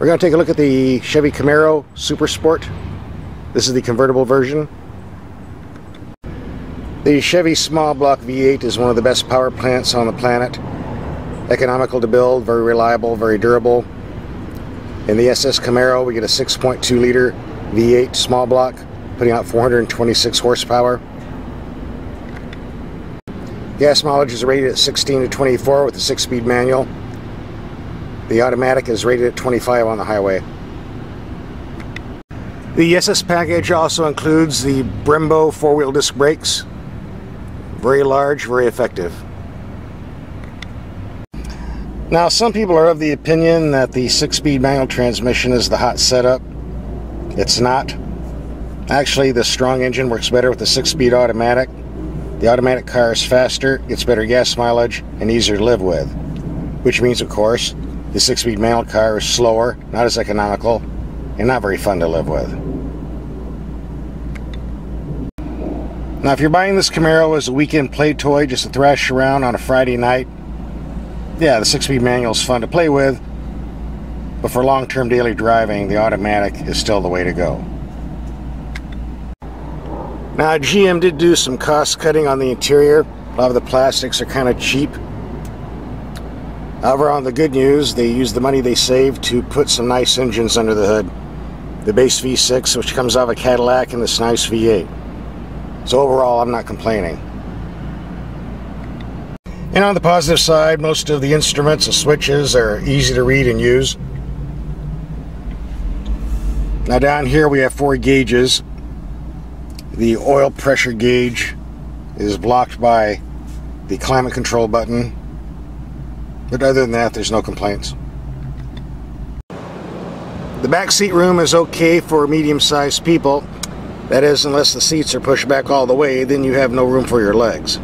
We're going to take a look at the Chevy Camaro Super Sport. This is the convertible version. The Chevy small block V8 is one of the best power plants on the planet. Economical to build, very reliable, very durable. In the SS Camaro, we get a 6.2 liter V8 small block, putting out 426 horsepower. Gas mileage is rated at 16 to 24 with a 6-speed manual. The automatic is rated at 25 on the highway. The SS package also includes the Brembo 4-wheel disc brakes. Very large, very effective. Now, some people are of the opinion that the 6-speed manual transmission is the hot setup. It's not. Actually, the strong engine works better with the 6-speed automatic. The automatic car is faster, gets better gas mileage, and easier to live with. Which means, of course, the 6-speed manual car is slower, not as economical, and not very fun to live with. Now, if you're buying this Camaro as a weekend play toy just to thrash around on a Friday night, yeah, the 6-speed manual is fun to play with, but for long-term daily driving, the automatic is still the way to go. Now, GM did do some cost cutting on the interior. A lot of the plastics are kind of cheap. However, on the good news, they used the money they saved to put some nice engines under the hood. The base V6, which comes out of a Cadillac, and this nice V8. So overall, I'm not complaining. And on the positive side, most of the instruments and switches are easy to read and use. Now down here we have 4 gauges. The oil pressure gauge is blocked by the climate control button. But other than that, there's no complaints. The back seat room is okay for medium-sized people. That is, unless the seats are pushed back all the way, then you have no room for your legs.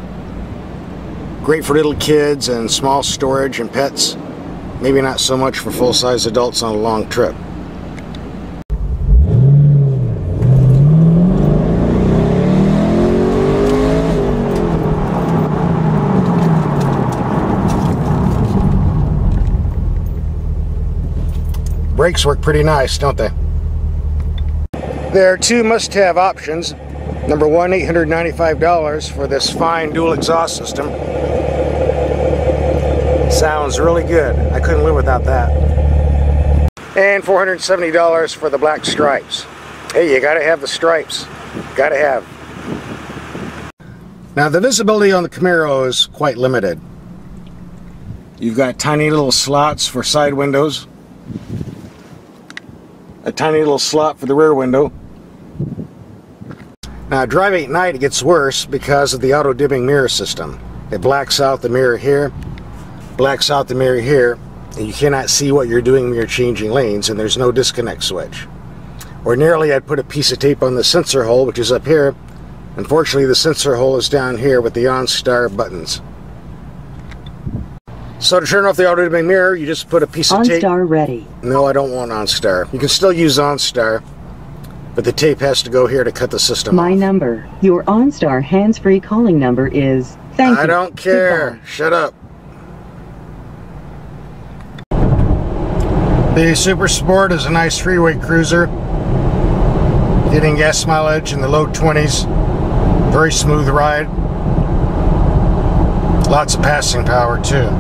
Great for little kids and small storage and pets. Maybe not so much for full-size adults on a long trip. Brakes work pretty nice, don't they? There are 2 must-have options. Number 1, $895 for this fine dual exhaust system. Sounds really good. I couldn't live without that. And $470 for the black stripes. Hey, you gotta have the stripes. Gotta have. Now, the visibility on the Camaro is quite limited. You've got tiny little slots for side windows. A tiny little slot for the rear window. Now, driving at night, it gets worse because of the auto-dimming mirror system. It blacks out the mirror here, blacks out the mirror here, and you cannot see what you're doing when you're changing lanes, and there's no disconnect switch. Ordinarily, I'd put a piece of tape on the sensor hole, which is up here. Unfortunately, the sensor hole is down here with the OnStar buttons. So to turn off the auto-dimming mirror, you just put a piece of tape. OnStar ready. No, I don't want OnStar. You can still use OnStar, but the tape has to go here to cut the system off. My number, your OnStar hands-free calling number is... Thank you. I don't care. Goodbye. Shut up. The Super Sport is a nice freeway cruiser. Getting gas mileage in the low 20s. Very smooth ride. Lots of passing power too.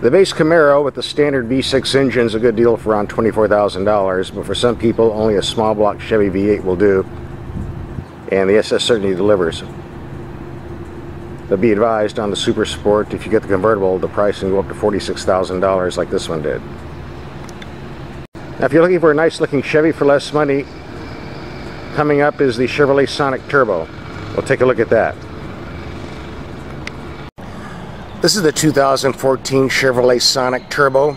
The base Camaro with the standard V6 engine is a good deal for around $24,000, but for some people only a small block Chevy V8 will do, and the SS certainly delivers. But be advised, on the Super Sport, if you get the convertible, the price can go up to $46,000 like this one did. Now, if you're looking for a nice looking Chevy for less money, coming up is the Chevrolet Sonic Turbo. We'll take a look at that. This is the 2014 Chevrolet Sonic Turbo.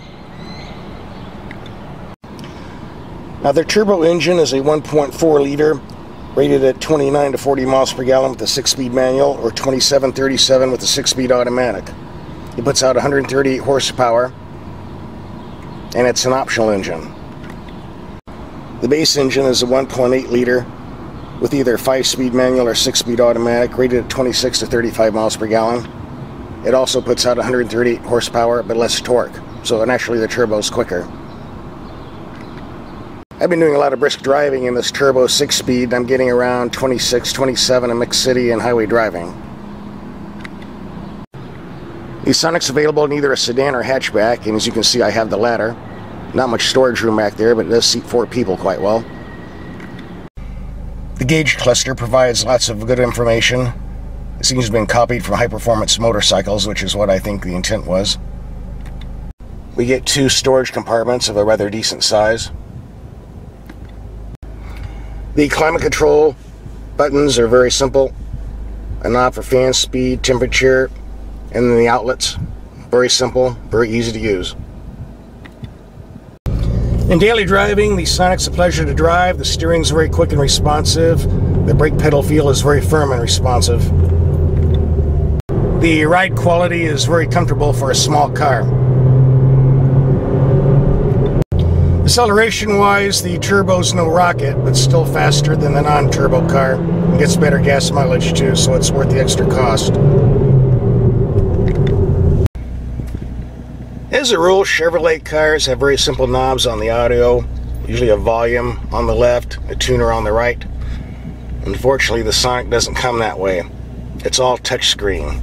Now, their turbo engine is a 1.4 liter, rated at 29 to 40 miles per gallon with a 6-speed manual, or 27-37 with a 6-speed automatic. It puts out 138 horsepower, and it's an optional engine. The base engine is a 1.8 liter with either a 5-speed manual or 6-speed automatic, rated at 26 to 35 miles per gallon. It also puts out 138 horsepower but less torque, So naturally the turbo's quicker. I've been doing a lot of brisk driving in this turbo 6-speed. I'm getting around 26, 27 in mixed city and highway driving. The Sonic's available in either a sedan or hatchback, and as you can see I have the latter. Not much storage room back there, but it does seat 4 people quite well. The gauge cluster provides lots of good information. It seems to have been copied from high-performance motorcycles, which is what I think the intent was. We get 2 storage compartments of a rather decent size. The climate control buttons are very simple. A knob for fan speed, temperature, and then the outlets. Very simple, very easy to use. In daily driving, the Sonic's a pleasure to drive. The steering's very quick and responsive. The brake pedal feel is very firm and responsive. The ride quality is very comfortable for a small car. Acceleration-wise, the turbo's no rocket, but still faster than the non-turbo car. It gets better gas mileage too, so it's worth the extra cost. As a rule, Chevrolet cars have very simple knobs on the audio, usually a volume on the left, a tuner on the right. Unfortunately, the Sonic doesn't come that way. It's all touchscreen.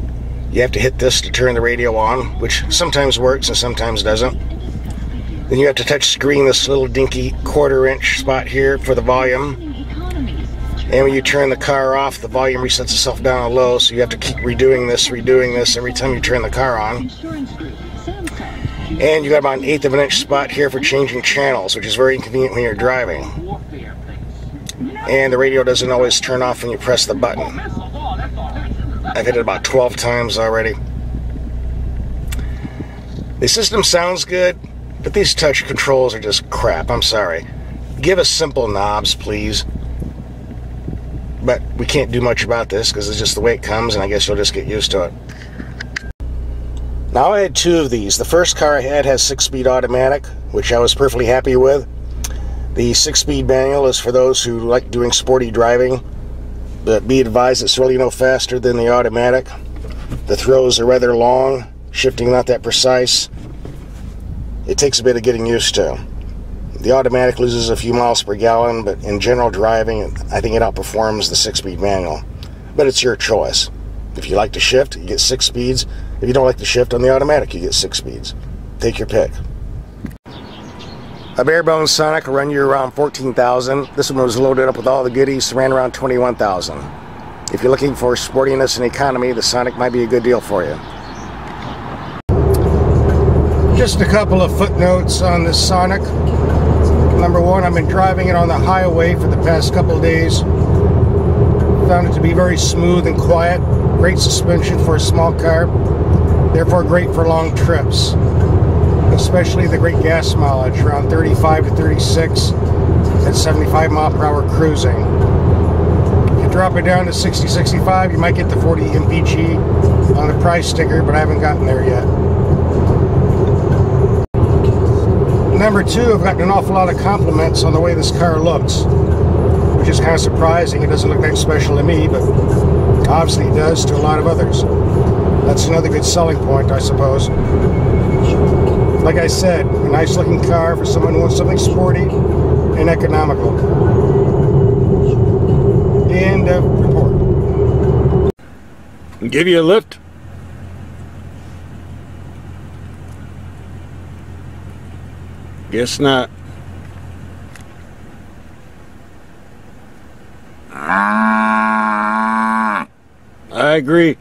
You have to hit this to turn the radio on, which sometimes works and sometimes doesn't. Then you have to touch screen this little dinky 1/4-inch spot here for the volume. And when you turn the car off, the volume resets itself down to low, so you have to keep redoing this every time you turn the car on. And you got about an 1/8 of an inch spot here for changing channels, which is very inconvenient when you're driving. And the radio doesn't always turn off when you press the button. I've hit it about 12 times already. The system sounds good, but these touch controls are just crap. I'm sorry. Give us simple knobs, please. But we can't do much about this because it's just the way it comes, and I guess you'll just get used to it. Now I had 2 of these. The first car I had has 6-speed automatic, which I was perfectly happy with. The 6-speed manual is for those who like doing sporty driving, but be advised it's really no faster than the automatic. The throws are rather long, shifting not that precise. It takes a bit of getting used to. The automatic loses a few miles per gallon, but in general driving, I think it outperforms the 6-speed manual. But it's your choice. If you like to shift, you get 6 speeds. If you don't like to shift on the automatic, you get 6 speeds. Take your pick. A bare-bones Sonic will run you around $14,000. This one was loaded up with all the goodies, ran around $21,000. If you're looking for sportiness and economy, the Sonic might be a good deal for you. Just a couple of footnotes on this Sonic. Number 1, I've been driving it on the highway for the past couple of days. Found it to be very smooth and quiet. Great suspension for a small car. Therefore great for long trips. Especially the great gas mileage, around 35 to 36 at 75 mile per hour cruising. If you drop it down to 60, 65, you might get the 40 mpg on the price sticker, but I haven't gotten there yet. Number 2, I've gotten an awful lot of compliments on the way this car looks, which is kind of surprising. It doesn't look that special to me, but obviously it does to a lot of others. That's another good selling point, I suppose. Like I said, a nice looking car for someone who wants something sporty and economical. End of report. Give you a lift? Guess not. I agree.